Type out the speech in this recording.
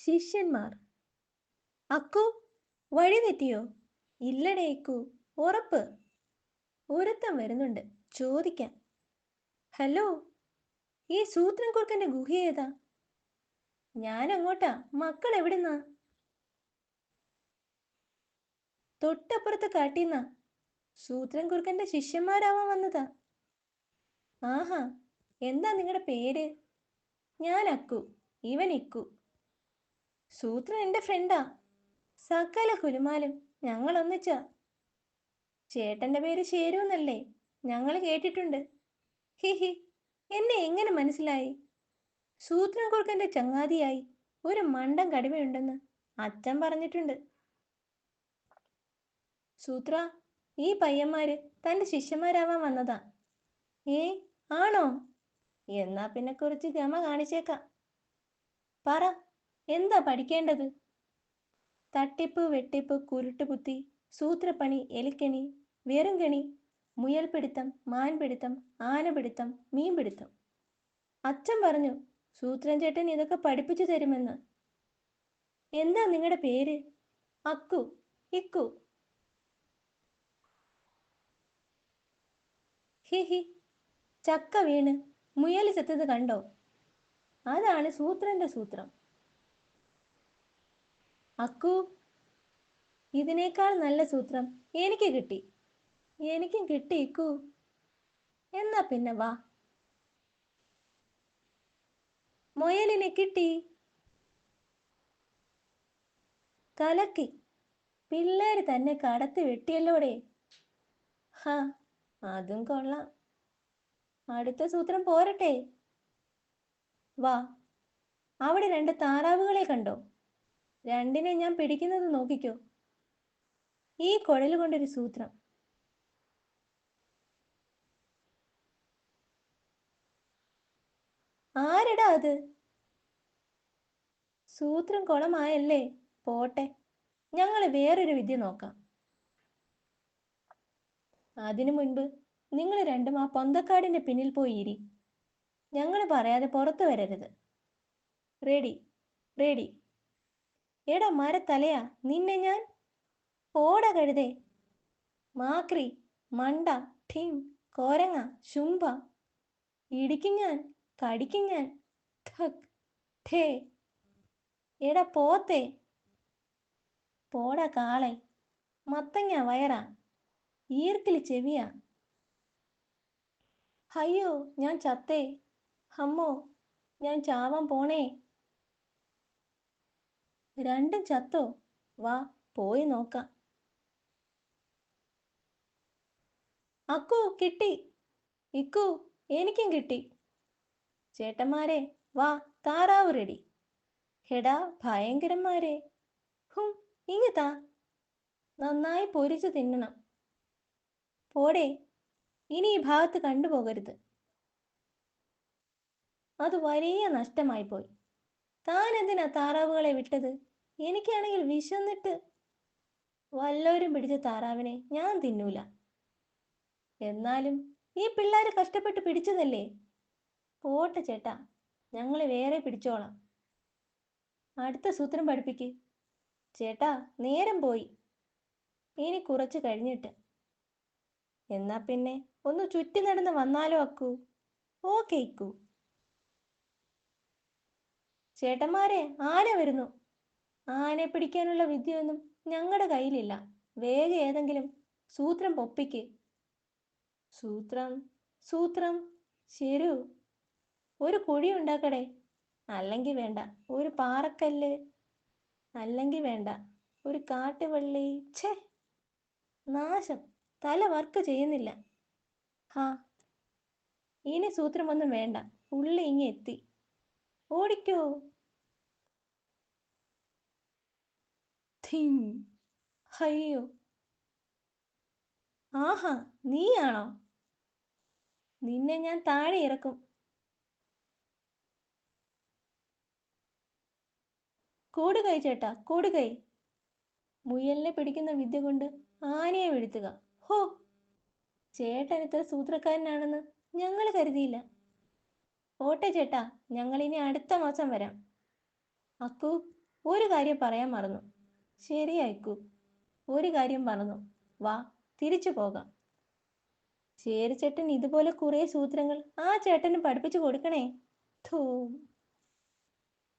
ശിഷ്യന്മാർ. അക്കു, വഴി തെറ്റിയോ? ഇല്ലടേക്കു, ഉറപ്പ്. ഒരുത്തം വരുന്നുണ്ട്, ചോദിക്കാം. ഹലോ, ഈ സൂത്രൻ കുറുക്കന്റെ ഗുഹ ഏതാ? ഞാൻ അങ്ങോട്ടാ, മക്കൾ എവിടുന്നാ? തൊട്ടപ്പുറത്ത് കാട്ടീന്നാ. സൂത്രൻ കുറുക്കന്റെ ശിഷ്യന്മാരാവാൻ വന്നതാ. ആഹാ, എന്താ നിങ്ങളുടെ പേര്? ഞാൻ അക്കു, ഇവൻ ഇക്കു. സൂത്രൻ എൻ്റെ ഫ്രണ്ടാ. സകല കുലുമാലും ഞങ്ങൾ ഒന്നിച്ചാ. ചേട്ടന്റെ പേര് ശേരു എന്നല്ലേ? ഞങ്ങൾ കേട്ടിട്ടുണ്ട്. ഹിഹി, എന്നെ എങ്ങനെ മനസ്സിലായി? സൂത്രൻ കുറുക്കന്റെ ചങ്ങാതിയായി ഒരു മണ്ടൻ കടിമയുണ്ടെന്ന് അച്ഛൻ പറഞ്ഞിട്ടുണ്ട്. സൂത്ര, ഈ പയ്യന്മാര് തന്റെ ശിഷ്യന്മാരാവാൻ വന്നതാ. ഏ, ആണോ? എന്നാ പിന്നെ കുറച്ച് ഗമ കാണിച്ചേക്കാം. പറ, എന്താ പഠിക്കേണ്ടത്? തട്ടിപ്പ്, വെട്ടിപ്പ്, കുരുട്ടുബുദ്ധി, സൂത്രപ്പണി, എലിക്കണി, വെറുങ്കണി, മുയൽപിടുത്തം, മാൻപിടുത്തം, ആനപിടുത്തം, മീൻപിടുത്തം. അച്ഛൻ പറഞ്ഞു സൂത്രൻ ചേട്ടൻ ഇതൊക്കെ പഠിപ്പിച്ചു തരുമെന്ന്. എന്താ നിങ്ങളുടെ പേര്? അക്കു, ഇക്കു. ഹിഹി, ചക്ക വീണ് മുയൽ ചത്തത് കണ്ടോ? അതാണ് സൂത്രന്റെ സൂത്രം. അക്കു, ഇതിനേക്കാൾ നല്ല സൂത്രം എനിക്ക് കിട്ടി. എനിക്കും കിട്ടി ഇക്കു. എന്നാ പിന്നെ വാ. മുയലിനെ കിട്ടി. കലക്കി. പിള്ളേര് തന്നെ കടത്തി വെട്ടിയല്ലോടെ. ഹാ, അതും കൊള്ളാം. അടുത്ത സൂത്രം പോരട്ടെ? വാ. അവിടെ രണ്ട് താറാവുകളെ കണ്ടോ? രണ്ടിനെ ഞാൻ പിടിക്കുന്നത് നോക്കിക്കോ. ഈ കുഴൽ കൊണ്ടൊരു സൂത്രം. ആരെടാ അത്? സൂത്രം കുളമായല്ലേ? പോട്ടെ, ഞങ്ങൾ വേറൊരു വിദ്യ നോക്കാം. അതിനു മുൻപ് നിങ്ങൾ രണ്ടും ആ പൊന്തക്കാടിന്റെ പിന്നിൽ പോയി ഇരി. ഞങ്ങൾ പറയാതെ പുറത്തു വരരുത്. റെഡി? റെഡി. എടാ മരത്തലയാ, നിന്നെ ഞാൻ. ഓട കഴുതേ. മാക്രി, മണ്ട, ടീം, കോരങ്ങ, ശുംഭ. ഇടിക്കും ഞാൻ, കടിക്കും ഞാൻ. ഠക്, ഠേ. എടാ പോത്തേ. പോടാ കാളെ. മത്തങ്ങ വയറാ, ഈർക്കിലി ചെവിയാ. അയ്യോ, ഞാൻ ചത്തേ. അമ്മോ, ഞാൻ ചാവാൻ പോണേ. രണ്ടും ചത്തോ? വാ, പോയി നോക്കാം. അക്കു, കിട്ടി. ഇക്കു, എനിക്കും കിട്ടി. ചേട്ടന്മാരെ, വാ, താറാവ് റെഡി. ഹെടാ ഭയങ്കരന്മാരെ, ഹും, ഇങ്ങ് താ. നന്നായി പൊരിച്ചു തിന്നണം. പോടേ, ഇനി ഈ ഭാഗത്ത് കണ്ടുപോകരുത്. അത് വലിയ നഷ്ടമായി പോയി. താൻ എന്തിനാ താറാവുകളെ വിട്ടത്? എനിക്കാണെങ്കിൽ വിശന്നിട്ട്. വല്ലോരും പിടിച്ച താറാവിനെ ഞാൻ തിന്നൂല. എന്നാലും ഈ പിള്ളേര് കഷ്ടപ്പെട്ട് പിടിച്ചതല്ലേ. പോട്ടെ ചേട്ടാ, ഞങ്ങൾ വേറെ പിടിച്ചോളാം. അടുത്ത സൂത്രം പഠിപ്പിക്ക്. ചേട്ടാ, നേരം പോയി. ഇനി കുറച്ച് കഴിഞ്ഞിട്ട്. എന്നാ പിന്നെ ഒന്ന് ചുറ്റി നടന്ന് വന്നാലോ അക്കു? ഓക്കെ ഇക്കു. ചേട്ടന്മാരെ, ആന വരുന്നു. ആനയെ പിടിക്കാനുള്ള വിദ്യയൊന്നും ഞങ്ങളുടെ കയ്യിലില്ല. വേഗം ഏതെങ്കിലും സൂത്രം പൊപ്പിക്ക്. സൂത്രം, സൂത്രം, ശരു. ഒരു കുഴി ഉണ്ടാക്കടേ. അല്ലെങ്കിൽ വേണ്ട, ഒരു പാറക്കല്ല്. അല്ലെങ്കിൽ വേണ്ട, ഒരു കാട്ടുവള്ളി. ഛേ, നാശം, തല വർക്ക് ചെയ്യുന്നില്ല. ഹാ, ഇനി സൂത്രമൊന്നും വേണ്ട, ഉള്ളി ഇങ്ങ് എത്തി. ഓടിക്കോ. ഥിം. അയ്യോ. ആഹാ, നീയാണോ? നിന്നെ ഞാൻ താഴെ ഇറക്കും. കൂടുകൈ ചേട്ടാ, കൂടുകൈ. മുയലിനെ പിടിക്കുന്ന വിദ്യ കൊണ്ട് ആനയെ വീഴ്ത്തുക. ഹോ, ചേട്ടൻ ഇത്ര സൂത്രക്കാരനാണെന്ന് ഞങ്ങൾ കരുതിയില്ല. പോട്ടെ ചേട്ടാ, ഞങ്ങൾ ഇനി അടുത്ത മാസം വരാം. അക്കു, ഒരു കാര്യം പറയാൻ മറന്നു. ശരിയായിക്കൂ, ഒരു കാര്യം മറന്നു. വാ, തിരിച്ചു പോകാം. ചേരച്ചേട്ടൻ ഇതുപോലെ കുറേ സൂത്രങ്ങൾ ആ ചേട്ടന് പഠിപ്പിച്ചു കൊടുക്കണേ. ഥൂ.